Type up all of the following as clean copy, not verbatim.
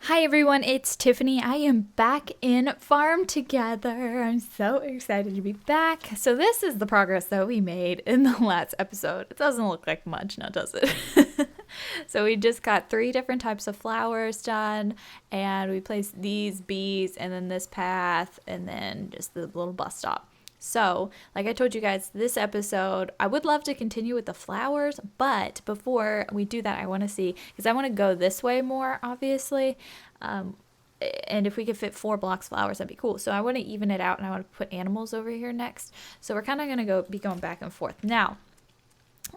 Hi everyone, it's Tiffany. I am back in Farm Together. I'm so excited to be back. So this is the progress that we made in the last episode. It doesn't look like much now, does it? So we just got 3 different types of flowers done, and we placed these bees and then this path and then just the little bus stop. So, like I told you guys, this episode, I would love to continue with the flowers, but before we do that, I want to see, because I want to go this way more, obviously, um, and if we could fit 4 blocks of flowers, that'd be cool. So I want to even it out, and I want to put animals over here next. So we're kind of going to be going back and forth. Now,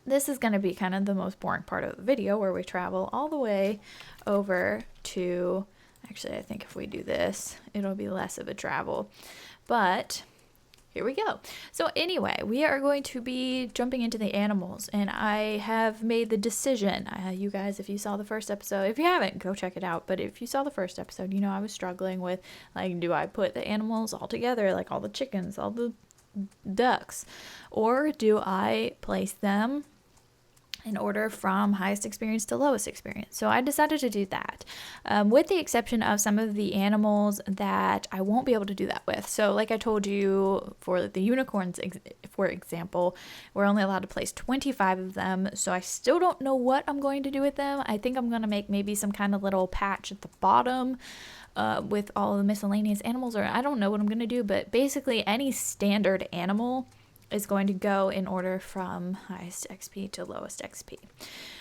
this is going to be kind of the most boring part of the video, where we travel all the way over to, actually, I think if we do this, it'll be less of a travel, but here we go. So anyway, we are going to be jumping into the animals, and I have made the decision. You guys, if you saw the first episode, if you haven't, go check it out. But if you saw the first episode, you know I was struggling with, like, do I put the animals all together, like all the chickens, all the ducks, or do I place them in order from highest experience to lowest experience? So I decided to do that, with the exception of some of the animals that I won't be able to do that with. So like I told you, for the unicorns, for example, we're only allowed to place 25 of them. So I still don't know what I'm going to do with them. I think I'm going to make maybe some kind of little patch at the bottom with all of the miscellaneous animals, or I don't know what I'm going to do, but basically any standard animal is going to go in order from highest XP to lowest XP.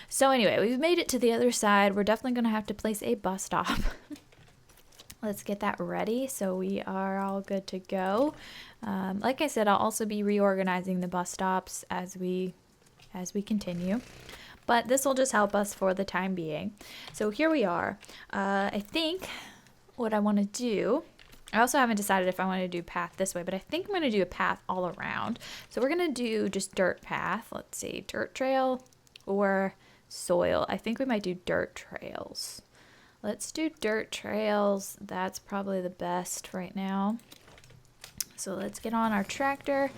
So anyway, we've made it to the other side. We're definitely going to have to place a bus stop. Let's get that ready so we are all good to go. Like I said, I'll also be reorganizing the bus stops as we continue, but this will just help us for the time being. So here we are. I think what I want to do, I also haven't decided if I want to do path this way, but I think I'm going to do a path all around. So we're going to do just dirt path. Let's see, dirt trail or soil. I think we might do dirt trails. Let's do dirt trails. That's probably the best right now. So let's get on our tractor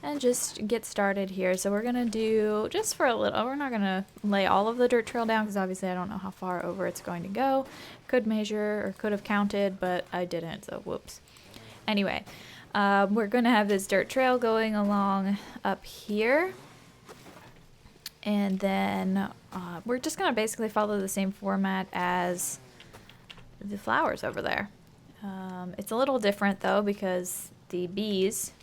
and just get started here. So we're going to do just for a little, we're not going to lay all of the dirt trail down because obviously I don't know how far over it's going to go. Could measure or could have counted, but I didn't, so whoops. Anyway, we're going to have this dirt trail going along up here. And then we're just going to basically follow the same format as the flowers over there. It's a little different though because the bees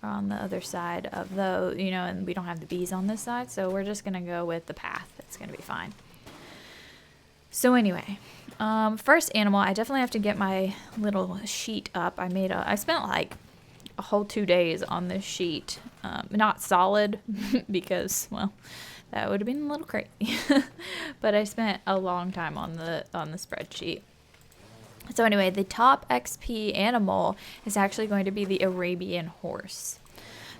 are on the other side of the, and we don't have the bees on this side, so we're just gonna go with the path. It's gonna be fine. So anyway, first animal, I definitely have to get my little sheet up. I spent like a whole 2 days on this sheet, not solid because, well, that would have been a little crazy, but I spent a long time on the spreadsheet. So anyway, the top XP animal is actually going to be the Arabian horse.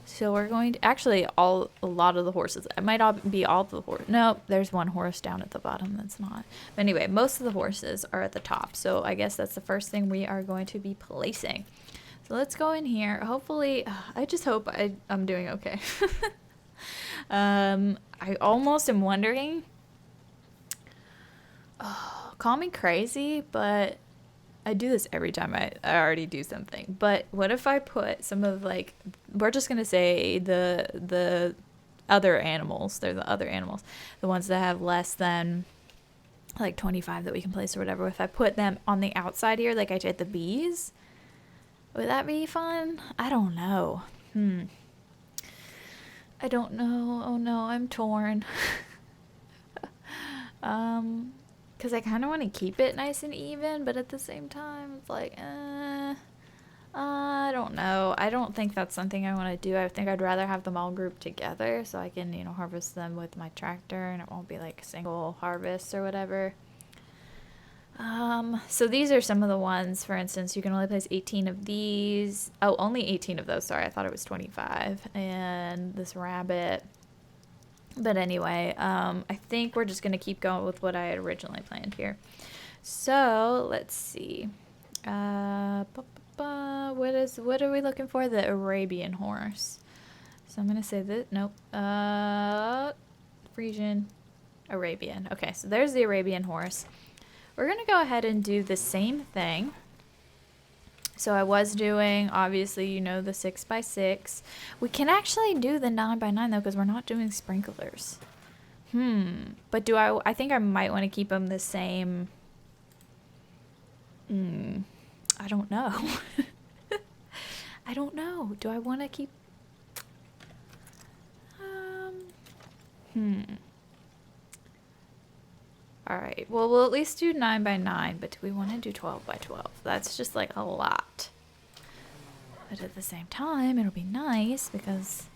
So we're going to, actually, a lot of the horses. It might all be all of the horse. No, there's one horse down at the bottom that's not. But anyway, most of the horses are at the top. So I guess that's the first thing we are going to be placing. So let's go in here. Hopefully, I just hope I'm doing okay. I almost am wondering, call me crazy, but I do this every time I already do something. But what if I put some of, like, we're just going to say the other animals. They're the other animals. The ones that have less than, like, 25 that we can place or whatever. If I put them on the outside here, like I did the bees, would that be fun? I don't know. I don't know. Oh, no, I'm torn. Because I kind of want to keep it nice and even, but at the same time, it's like, I don't know. I don't think that's something I want to do. I think I'd rather have them all grouped together so I can, harvest them with my tractor and it won't be like single harvests or whatever. So these are some of the ones. For instance, you can only place 18 of these. Oh, only 18 of those. Sorry, I thought it was 25. And this rabbit. But anyway, I think we're just going to keep going with what I had originally planned here. So, let's see. What are we looking for? The Arabian horse. So I'm going to say that. Nope. Frisian, Arabian. Okay, so there's the Arabian horse. we're going to go ahead and do the same thing. So I was doing, obviously, you know, the 6x6. We can actually do the 9x9 though, because we're not doing sprinklers. But I think I might want to keep them the same. I don't know. I don't know. Do I want to keep... Alright, well, we'll at least do 9x9, but do we want to do 12x12? That's just like a lot. But at the same time, it'll be nice because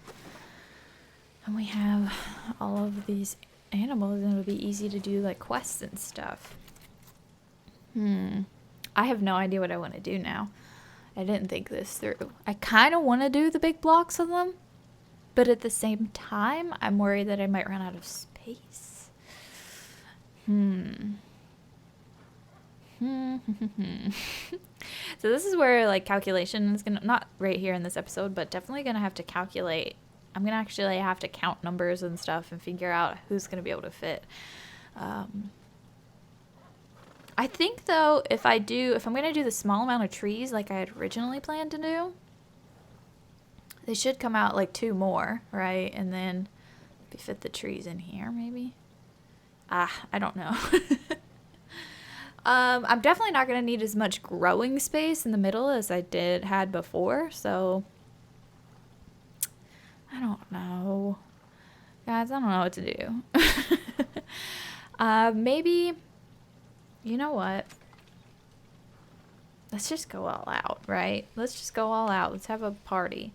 when we have all of these animals, it'll be easy to do like quests and stuff. I have no idea what I want to do now. I didn't think this through. I kind of want to do the big blocks of them, but at the same time, I'm worried that I might run out of space. So this is where like calculation is gonna, not right here in this episode, but definitely gonna have to calculate. I'm gonna actually have to count numbers and stuff and figure out who's gonna be able to fit. I think though, if I'm gonna do the small amount of trees like I had originally planned to do, they should come out like 2 more, right? And then maybe fit the trees in here, maybe. I don't know. I'm definitely not going to need as much growing space in the middle as I had before, so I don't know. Guys, I don't know what to do. Maybe, you know what? Let's just go all out, right? Let's just go all out. Let's have a party.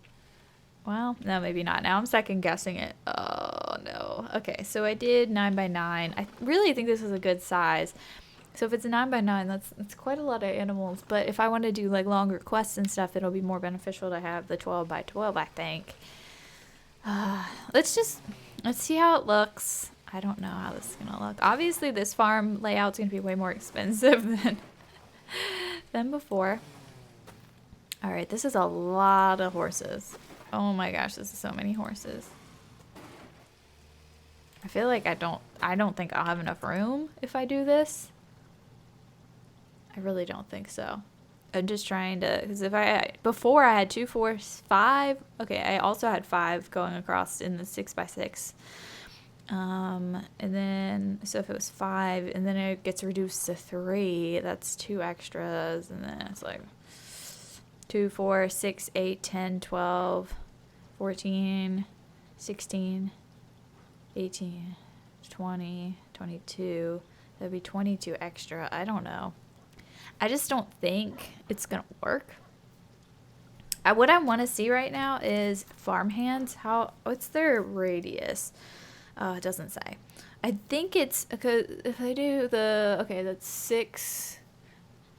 Well, no, maybe not. Now I'm second guessing it. Oh, no. Okay, so I did 9x9. I really think this is a good size. So if it's a 9x9, that's quite a lot of animals. But if I want to do like longer quests and stuff, it'll be more beneficial to have the 12x12, I think. Let's see how it looks. I don't know how this is going to look. Obviously, this farm layout's going to be way more expensive than before. All right, this is a lot of horses. Oh my gosh, this is so many horses. I feel like I don't think I'll have enough room if I do I really don't think so. I'm just trying to, because before I had 2, 4, 5. Okay, I also had 5 going across in the 6x6. And then, so if it was 5, and then it gets reduced to 3, that's 2 extras, and then it's like 2, 4, 6, 8, 10, 12, 14, 16, 18, 20, 22. That'd be 22 extra. I don't know. I just don't think it's going to work. What I want to see right now is farmhands. What's their radius? It doesn't say. I think it's, because if they do that's 6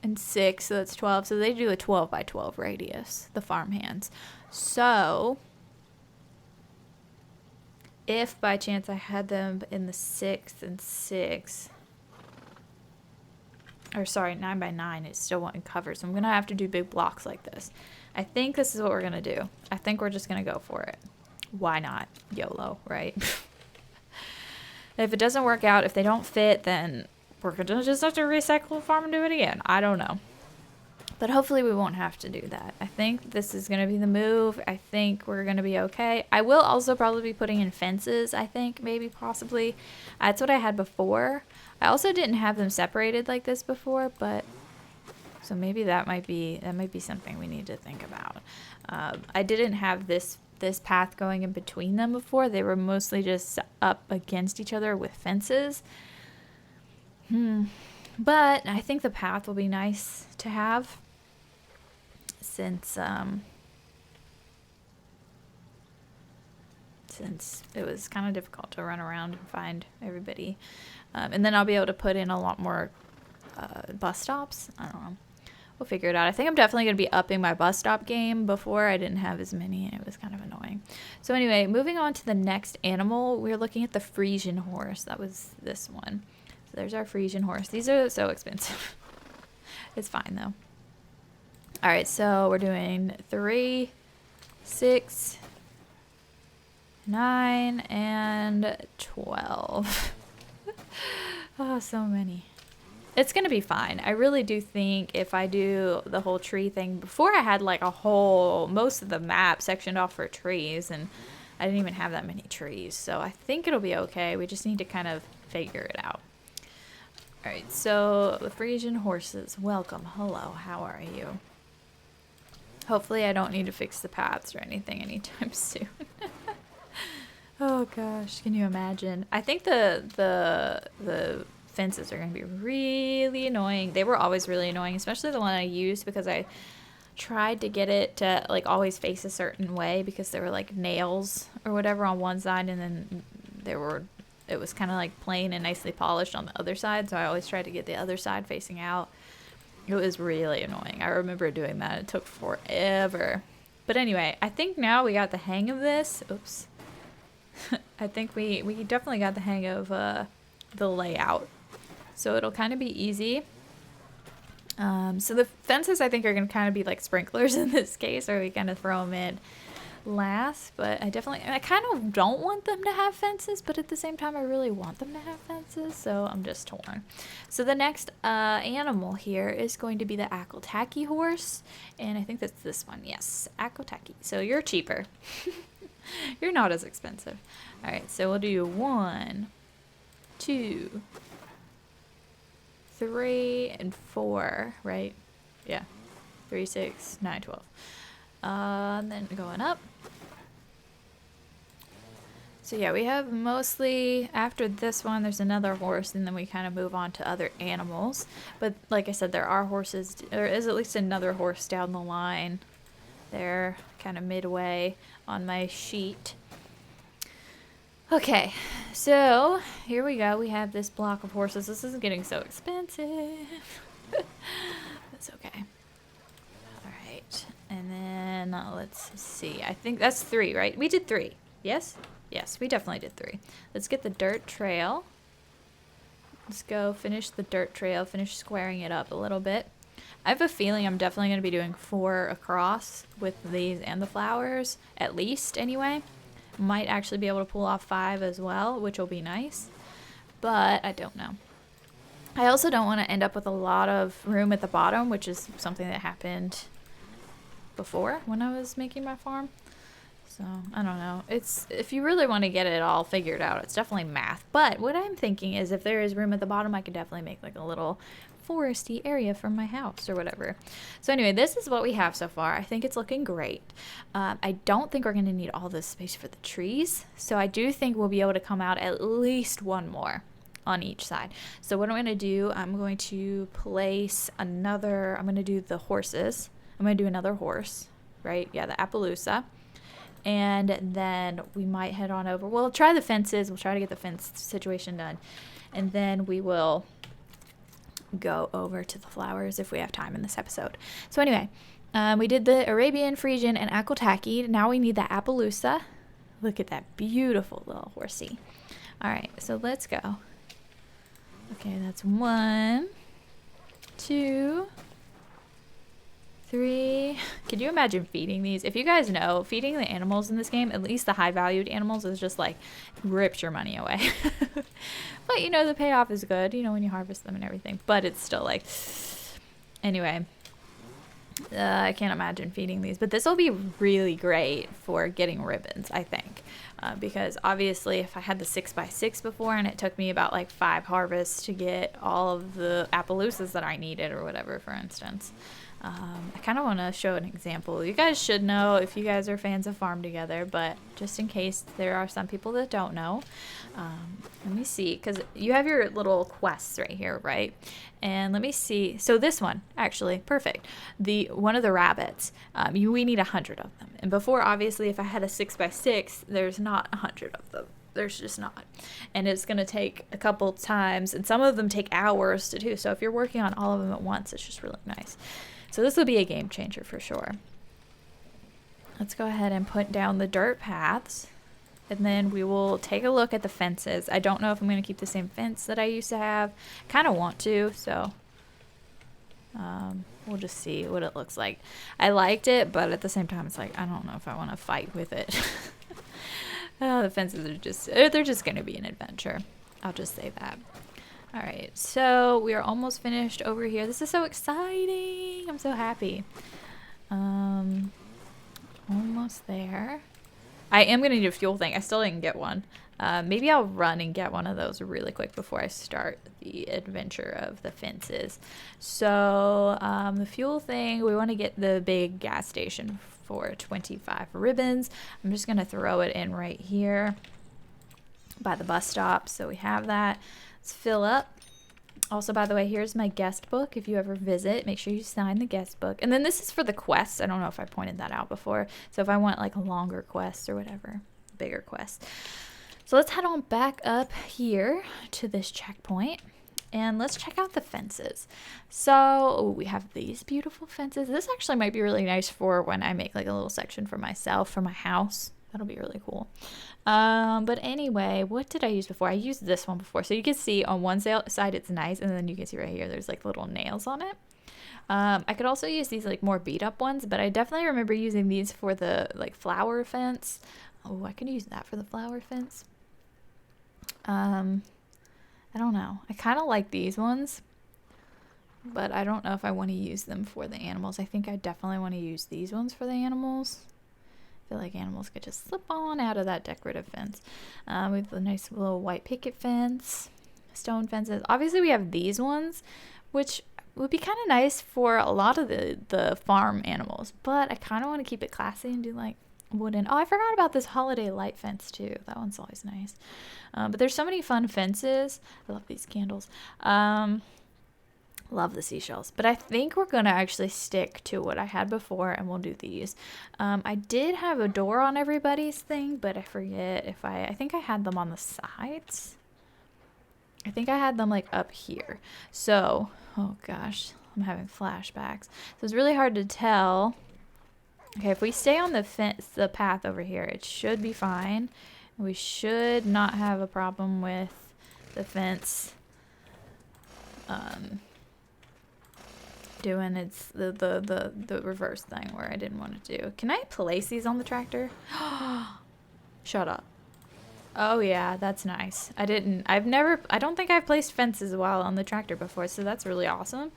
and 6, so that's 12. So they do a 12x12 radius, the farmhands. So if by chance I had them in the 6 and 6, or sorry, 9x9, it still won't cover. So I'm going to have to do big blocks like this. I think this is what we're going to do. I think we're just going to go for it. Why not? YOLO, right? If it doesn't work out, if they don't fit, then we're going to just have to recycle the farm and do it again. I don't know. But hopefully we won't have to do that. I think this is going to be the move. I think we're going to be okay. I will also probably be putting in fences, I think, maybe, possibly. That's what I had before. I also didn't have them separated like this before, but so maybe that might be something we need to think about. I didn't have this path going in between them before. They were mostly just up against each other with fences. But I think the path will be nice to have since it was kind of difficult to run around and find everybody. And then I'll be able to put in a lot more bus stops. I don't know. We'll figure it out. I think I'm definitely going to be upping my bus stop game. Before I didn't have as many, and it was kind of annoying. So anyway, moving on to the next animal, we're looking at the Frisian horse. That was this one. So there's our Frisian horse. These are so expensive. It's fine though. All right, so we're doing 3, 6, 9, and 12. Oh, so many. It's gonna be fine. I really do think if I do the whole tree thing, before I had like most of the map sectioned off for trees, and I didn't even have that many trees. So I think it'll be okay. We just need to kind of figure it out. All right, so the Frisian horses, welcome. Hello, how are you? Hopefully I don't need to fix the paths or anything anytime soon. Oh gosh, can you imagine? I think the fences are going to be really annoying. They were always really annoying, especially the one I used, because I tried to get it to like always face a certain way because there were like nails or whatever on one side, and then it was kind of like plain and nicely polished on the other side, so I always tried to get the other side facing out. It was really annoying. I remember doing that. It took forever. But anyway, I think now we got the hang of this. Oops. I think we definitely got the hang of the layout. So it'll kind of be easy. So the fences I think are going to kind of be like sprinklers in this case, or we kind of throw them in last. But I kind of don't want them to have fences, but at the same time I really want them to have fences, so I'm just torn. So the next animal here is going to be the Ohcluck horse, and I think that's this one. Yes, Ohcluck. So you're cheaper. You're not as expensive. All right, so we'll do 1, 2, 3, and 4, right? Yeah. 3, 6, 9, 12. And then going up. So yeah, we have mostly, after this one, there's another horse, and then we kind of move on to other animals. But like I said, there is at least another horse down the line there, kind of midway on my sheet. Okay, so here we go. We have this block of horses. This is getting so expensive. That's okay. All right, and then let's see. I think that's 3, right? We did 3. Yes? Yes, we definitely did 3. Let's get the dirt trail. Let's go finish the dirt trail, finish squaring it up a little bit. I have a feeling I'm definitely going to be doing 4 across with these and the flowers, at least anyway. Might actually be able to pull off 5 as well, which will be nice, but I don't know. I also don't want to end up with a lot of room at the bottom, which is something that happened before when I was making my farm. So I don't know. If you really want to get it all figured out, it's definitely math. But what I'm thinking is if there is room at the bottom, I could definitely make like a little foresty area for my house or whatever. So anyway, this is what we have so far. I think it's looking great. I don't think we're going to need all this space for the trees. So I do think we'll be able to come out at least 1 more on each side. So what I'm going to do, I'm going to place another, I'm going to do the horses. I'm going to do another horse, right? Yeah, the Appaloosa. And then we might head on over. We'll try the fences. We'll try to get the fence situation done. And then we will go over to the flowers if we have time in this episode. So anyway, we did the Arabian, Frisian, and Ohcluck. Now we need the Appaloosa. Look at that beautiful little horsey. All right, so let's go. Okay, that's 1, 2, 3. Could you imagine feeding these? If you guys know, feeding the animals in this game, at least the high valued animals, is just like rips your money away. But you know, the payoff is good, you know, when you harvest them and everything, but it's still like, anyway, I can't imagine feeding these, but this will be really great for getting ribbons, I think, because obviously if I had the 6x6 before and it took me about like 5 harvests to get all of the Appaloosas that I needed or whatever, for instance. I kind of want to show an example. You guys should know if you guys are fans of Farm Together, but just in case there are some people that don't know, let me see, because you have your little quests right here, right? And let me see. So this one, actually, perfect. One of the rabbits, we need 100 of them. And before, obviously, if I had a 6x6, there's not 100 of them. There's just not. And it's going to take a couple times, and some of them take hours to do. So if you're working on all of them at once, it's just really nice. So this will be a game changer for sure. Let's go ahead and put down the dirt paths, and then we will take a look at the fences. I don't know if I'm going to keep the same fence that I used to have. Kind of want to, so we'll just see what it looks like. I liked it, but at the same time, it's like, I don't know if I want to fight with it. The fences are they're just going to be an adventure. I'll just say that. All right, so we are almost finished over here. This is so exciting. I'm so happy. Almost there. I am gonna need a fuel thing. I still didn't get one. Maybe I'll run and get one of those really quick before I start the adventure of the fences. So the fuel thing, we want to get the big gas station for 25 ribbons. I'm just gonna throw it in right here by the bus stop, so we have that. Let's fill up. Also, by the way, here's my guest book. If you ever visit, make sure you sign the guest book. And then this is for the quests. I don't know if I pointed that out before. So if I want like a longer quest or whatever, bigger quest. So let's head on back up here to this checkpoint and let's check out the fences. So we have these beautiful fences. This actually might be really nice for when I make like a little section for myself, for my house. That'll be really cool. But anyway, what did I use before? I used this one before. So you can see on one side it's nice, and then you can see right here there's like little nails on it. I could also use these like more beat up ones, but I definitely remember using these for the like flower fence. Oh, I could use that for the flower fence. I don't know. I kind of like these ones, but I don't know if I want to use them for the animals. I think I definitely want to use these ones for the animals. I feel like animals could just slip on out of that decorative fence. We have a nice little white picket fence, stone fences. Obviously, we have these ones, which would be kind of nice for a lot of the farm animals, but I kind of want to keep it classy and do like wooden. Oh, I forgot about this holiday light fence too. That one's always nice. But there's so many fun fences. I love these candles. Love the seashells, but I think we're gonna actually stick to what I had before and we'll do these. I did have a door on everybody's thing, but I forget if I think I had them on the sides. I think I had them like up here. So, oh gosh, I'm having flashbacks. So it's really hard to tell. Okay, if we stay on the fence, the path over here, it should be fine. We should not have a problem with the fence doing its the reverse thing where I didn't want to do. Can I place these on the tractor? Shut up. Oh yeah, that's nice. I don't think I've placed fences while on the tractor before, so that's really awesome.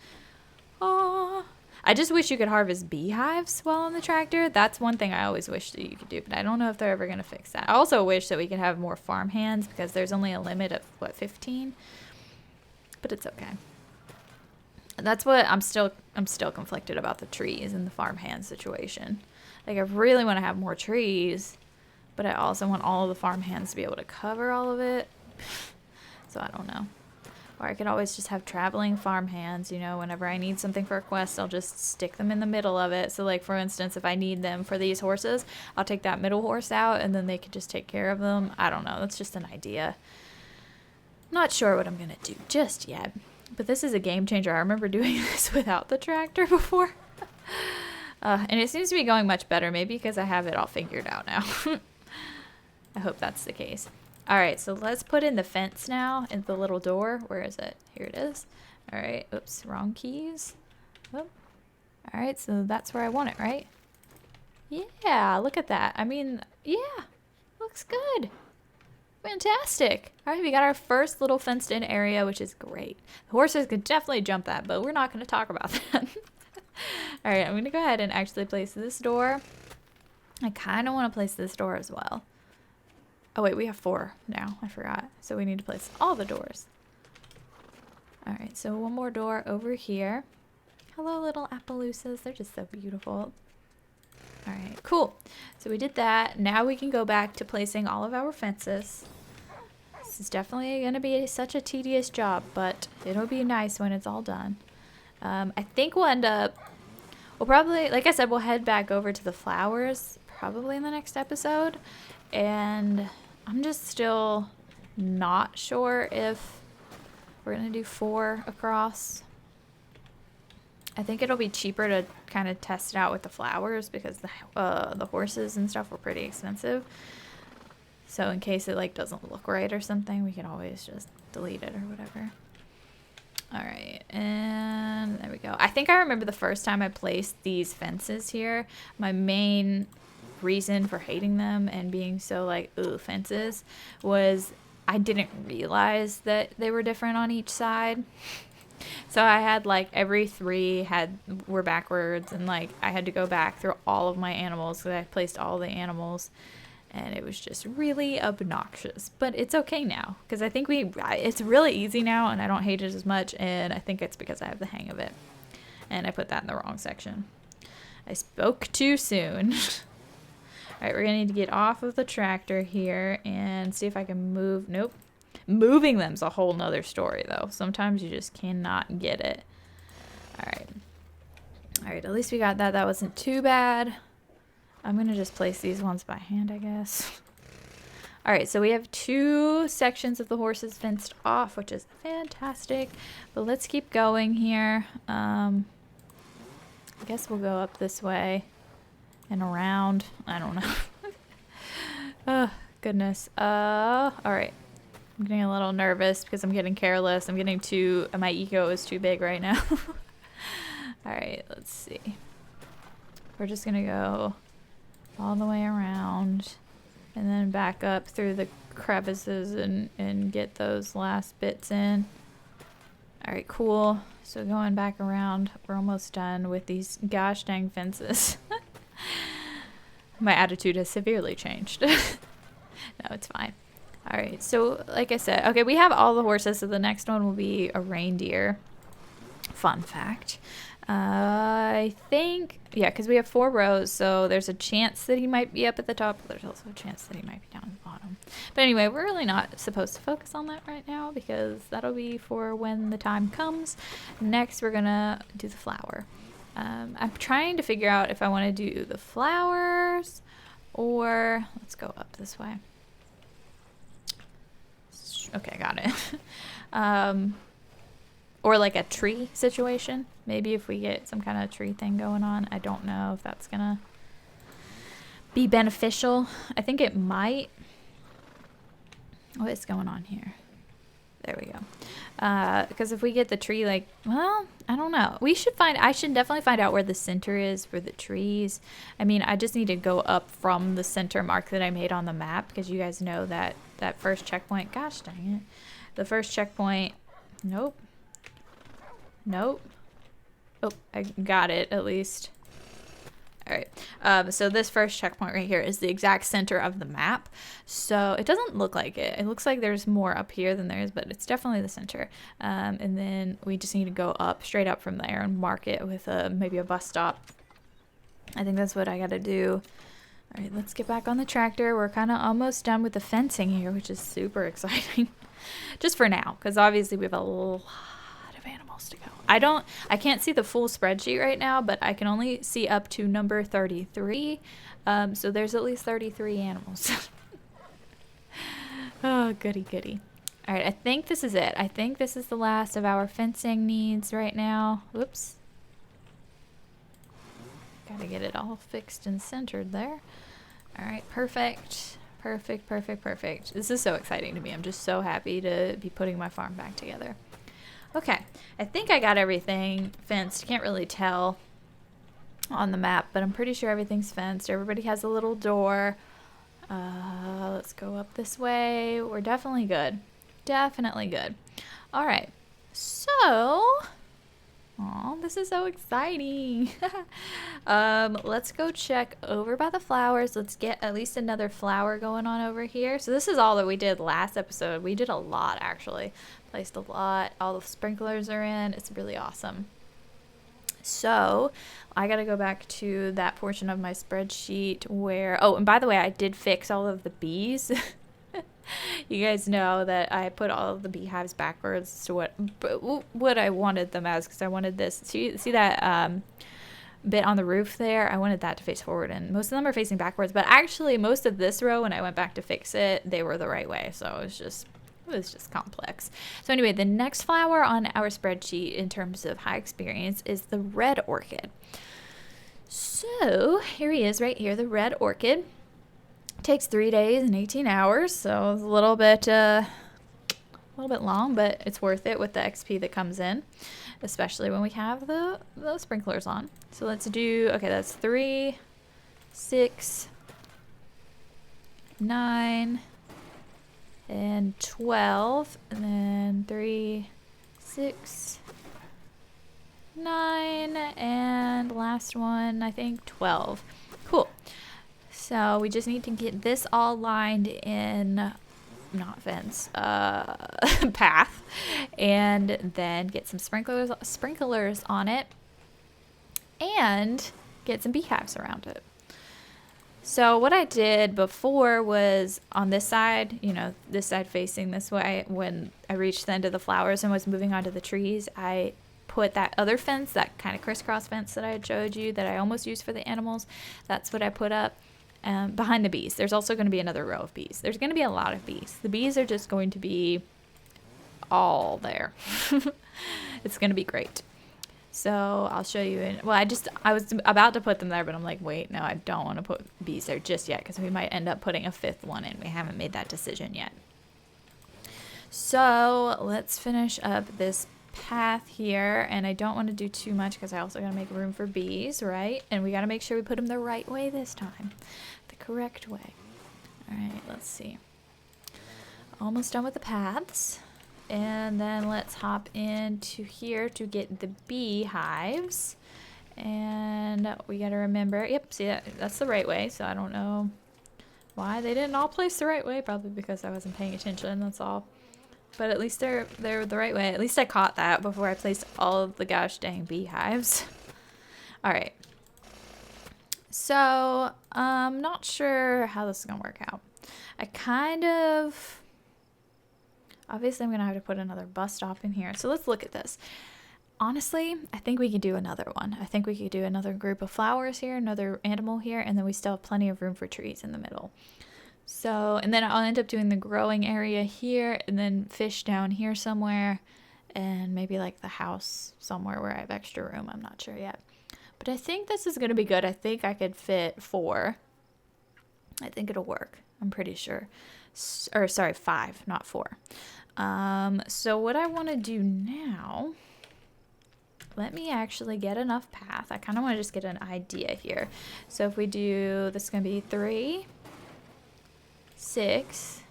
Oh, I just wish you could harvest beehives while on the tractor. That's one thing I always wish that you could do, but I don't know if they're ever going to fix that. I also wish that we could have more farm hands because there's only a limit of, what, 15? But it's okay. That's what I'm still conflicted about the trees and the farm hand situation. Like I really want to have more trees, but I also want all of the farm hands to be able to cover all of it. So I don't know. Or I could always just have traveling farm hands, you know, whenever I need something for a quest, I'll just stick them in the middle of it. So like, for instance, if I need them for these horses, I'll take that middle horse out and then they could just take care of them. I don't know. That's just an idea. Not sure what I'm going to do just yet. But this is a game changer. I remember doing this without the tractor before. And it seems to be going much better, maybe because I have it all figured out now. I hope that's the case. All right, so let's put in the fence now and the little door. Where is it? Here it is. All right, oops, wrong keys. Oh. All right, so that's where I want it, right? Yeah, look at that. I mean, yeah, looks good. Fantastic. All right, we got our first little fenced in area, which is great. The horses could definitely jump that, but we're not going to talk about that. All right, I'm going to go ahead and actually place this door. I kind of want to place this door as well. Oh wait, we have 4 now. I forgot. So we need to place all the doors. All right, so one more door over here. Hello, little Appaloosas. They're just so beautiful. All right, cool. So we did that. Now we can go back to placing all of our fences. This is definitely going to be such a tedious job, but it'll be nice when it's all done. I think we'll end up, we'll probably, like I said, we'll head back over to the flowers probably in the next episode. And I'm just still not sure if we're going to do 4 across. I think it'll be cheaper to kind of test it out with the flowers because the horses and stuff were pretty expensive. So in case it like doesn't look right or something, we can always just delete it or whatever. All right, and there we go. I think I remember the first time I placed these fences here, my main reason for hating them and being so like, ooh, fences, was I didn't realize that they were different on each side. So I had like every three were backwards, and like I had to go back through all of my animals because I placed all the animals, and it was just really obnoxious. But it's okay now because I think it's really easy now, and I don't hate it as much, and I think it's because I have the hang of it. And I put that in the wrong section. I spoke too soon. All right, we're gonna need to get off of the tractor here and see if I can move. Nope. Moving them's a whole nother story though. Sometimes you just cannot get it. All right, at least we got that. That wasn't too bad. I'm gonna just place these ones by hand, I guess. All right, so we have 2 sections of the horses fenced off, which is fantastic. But let's keep going here. I guess we'll go up this way and around. I don't know. Oh, goodness. All right. I'm getting a little nervous because I'm getting careless. I'm getting my ego is too big right now. All right, let's see. We're just gonna go all the way around and then back up through the crevices and get those last bits in. All right, cool. So going back around, we're almost done with these gosh dang fences. My attitude has severely changed. No, it's fine. All right, so like I said, okay, we have all the horses, so the next one will be a reindeer. Fun fact. I think, yeah, because we have 4 rows, so there's a chance that he might be up at the top, but there's also a chance that he might be down at the bottom. But anyway, we're really not supposed to focus on that right now because that'll be for when the time comes. Next, we're gonna do the flower. I'm trying to figure out if I want to do the flowers or, let's go up this way. Okay, got it. Or like a tree situation. Maybe if we get some kind of tree thing going on. I don't know if that's gonna be beneficial. I think it might. What is going on here? There we go. Because if we get the tree, like, well, I don't know. I should definitely find out where the center is for the trees. I mean, I just need to go up from the center mark that I made on the map because you guys know that first checkpoint. Gosh dang it. The first checkpoint. Nope. Nope. Oh, I got it at least. All right. So this first checkpoint right here is the exact center of the map. So it doesn't look like it. It looks like there's more up here than there is, but it's definitely the center. And then we just need to go up, straight up from there and mark it with maybe a bus stop. I think that's what I got to do. All right, let's get back on the tractor. We're kind of almost done with the fencing here, which is super exciting. Just for now, because obviously we have a lot of animals to go. I can't see the full spreadsheet right now, but I can only see up to number 33. So there's at least 33 animals. Oh, goody, goody. All right, I think this is it. I think this is the last of our fencing needs right now. Whoops. Gotta get it all fixed and centered there. All right, perfect. Perfect, perfect, perfect. This is so exciting to me. I'm just so happy to be putting my farm back together. Okay, I think I got everything fenced. Can't really tell on the map, but I'm pretty sure everything's fenced. Everybody has a little door. Let's go up this way. We're definitely good. Definitely good. All right, so... Aw, this is so exciting. Let's go check over by the flowers. Let's get at least another flower going on over here. So this is all that we did last episode. We did a lot, actually. Placed a lot. All the sprinklers are in. It's really awesome. So I got to go back to that portion of my spreadsheet where... Oh, and by the way, I did fix all of the bees. You guys know that I put all of the beehives backwards to what I wanted them as, because I wanted this. See that bit on the roof there? I wanted that to face forward, and most of them are facing backwards. But actually, most of this row, when I went back to fix it, they were the right way. So it was just complex. So anyway, the next flower on our spreadsheet in terms of high experience is the red orchid. So here he is right here, the red orchid. Takes 3 days and 18 hours, so it's a little bit long, but it's worth it with the XP that comes in, especially when we have the sprinklers on. So let's do, okay, that's 3, 6, 9, and 12, and then 3, 6, 9, and last one, I think 12. Cool. So we just need to get this all lined in, not fence, path, and then get some sprinklers on it, and get some beehives around it. So what I did before was on this side, you know, this side facing this way, when I reached the end of the flowers and was moving on to the trees, I put that other fence, that kind of crisscross fence that I had showed you that I almost used for the animals. That's what I put up behind the bees. There's also going to be another row of bees. There's going to be a lot of bees. The bees are just going to be all there. It's going to be great. So I'll show you. I was about to put them there, but I'm like, wait, no, I don't want to put bees there just yet because we might end up putting a 5th one in. We haven't made that decision yet. So let's finish up this path here, and I don't want to do too much because I also got to make room for bees, right? And we got to make sure we put them the right way this time, the correct way. All right, let's see. Almost done with the paths. And then let's hop into here to get the beehives. And we got to remember, yep, see that's the right way. So I don't know why they didn't all place the right way. Probably because I wasn't paying attention, that's all. But at least they're the right way. At least I caught that before I placed all of the gosh dang beehives. All right. So I'm not sure how this is going to work out. Obviously, I'm going to have to put another bus stop in here. So let's look at this. Honestly, I think we could do another one. I think we could do another group of flowers here, another animal here, and then we still have plenty of room for trees in the middle. So, and then I'll end up doing the growing area here, and then fish down here somewhere, and maybe like the house somewhere where I have extra room. I'm not sure yet. But I think this is going to be good. I think I could fit 4. I think it'll work. I'm pretty sure. Or sorry, 5, not 4. So what I want to do now, let me actually get enough path. I kind of want to just get an idea here. So if we do, this is going to be 3, 6,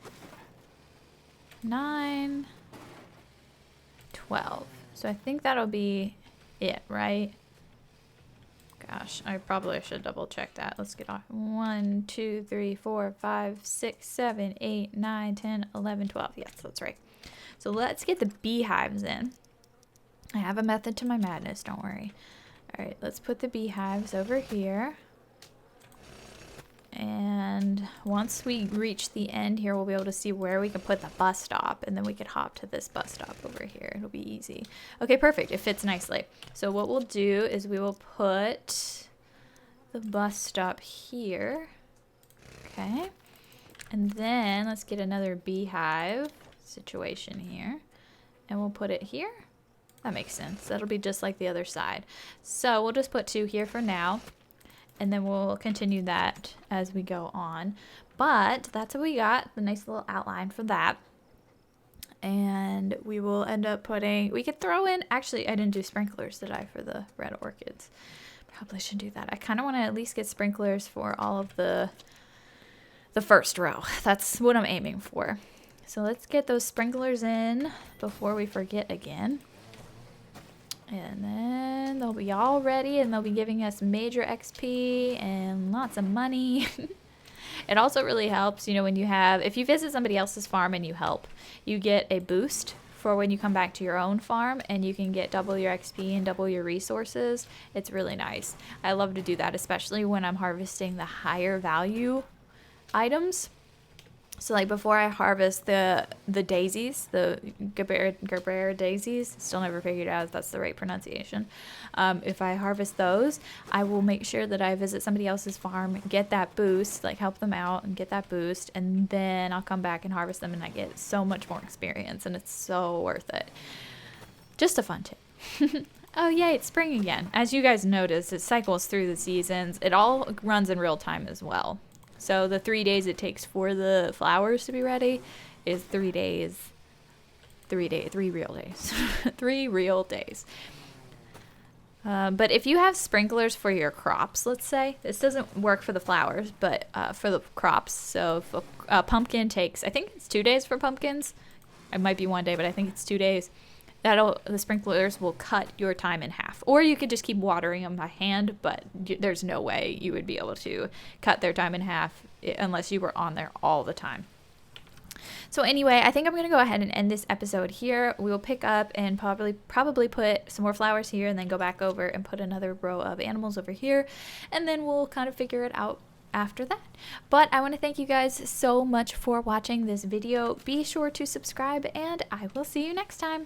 9, 12. So I think that'll be it, right? Gosh, I probably should double check that. Let's get off. 1, 2, 3, 4, 5, 6, 7, 8, 9, 10, 11, 12. Yes, that's right. So let's get the beehives in. I have a method to my madness, don't worry. All right, let's put the beehives over here. And once we reach the end here, we'll be able to see where we can put the bus stop, and then we could hop to this bus stop over here. It'll be easy. Okay, perfect. It fits nicely. So what we'll do is we will put the bus stop here. Okay. And then let's get another beehive situation here, and we'll put it here. That makes sense. That'll be just like the other side. So we'll just put 2 here for now. And then we'll continue that as we go on. But that's what we got, the nice little outline for that. And we will end up putting, we could throw in, actually I didn't do sprinklers, did I, for the red orchids? Probably should do that. I kind of want to at least get sprinklers for all of the first row. That's what I'm aiming for. So let's get those sprinklers in before we forget again. And then they'll be all ready, and they'll be giving us major XP and lots of money. It also really helps, you know, when you have, if you visit somebody else's farm and you help, you get a boost for when you come back to your own farm, and you can get double your XP and double your resources. It's really nice. I love to do that, especially when I'm harvesting the higher value items. So like before I harvest the daisies, the Gerbera daisies, still never figured out if that's the right pronunciation. If I harvest those, I will make sure that I visit somebody else's farm, get that boost, like help them out and get that boost, and then I'll come back and harvest them, and I get so much more experience, and it's so worth it. Just a fun tip. Oh yay, it's spring again. As you guys notice, it cycles through the seasons. It all runs in real time as well. So the 3 days it takes for the flowers to be ready is 3 days, 3 real days, 3 real days. But if you have sprinklers for your crops, let's say, this doesn't work for the flowers, but for the crops. So if a pumpkin takes, I think it's 2 days for pumpkins. It might be 1 day, but I think it's 2 days. The sprinklers will cut your time in half. Or you could just keep watering them by hand, but there's no way you would be able to cut their time in half unless you were on there all the time. So anyway, I think I'm going to go ahead and end this episode here. We will pick up and probably put some more flowers here and then go back over and put another row of animals over here. And then we'll kind of figure it out after that. But I want to thank you guys so much for watching this video. Be sure to subscribe and I will see you next time.